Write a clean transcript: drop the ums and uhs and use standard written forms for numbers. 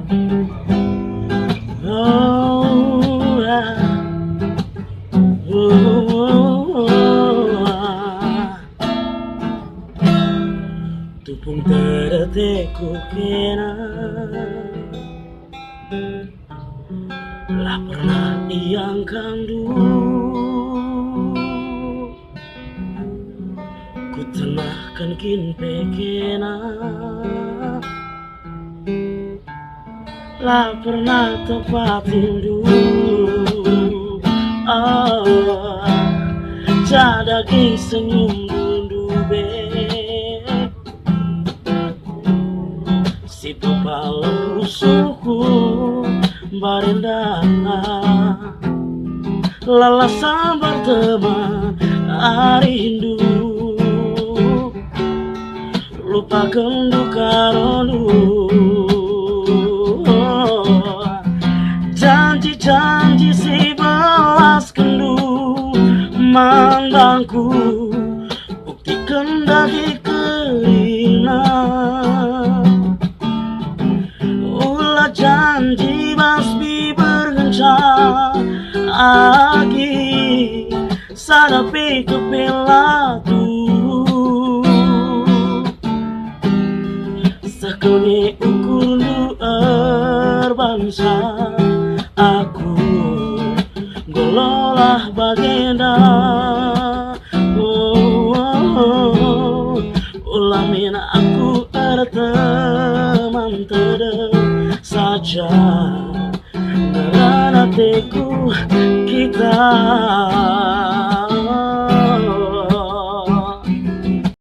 Oh, tupung terdeteku kena lah pernah yang kandu ku tenahkan kin pekena lah pernah tepatin dulu cadagi senyum dulu be si kepala usulku barenda lalasan berteman rindu lupakan duka rondu janji-janji si balas kendu mandangku buktikan dari keringan ulah janji basbi bergencang agi sadapi kepelatu sekali ukur luar bangsa aku gololah bagenda ulamin aku teman saja ngerana teku kita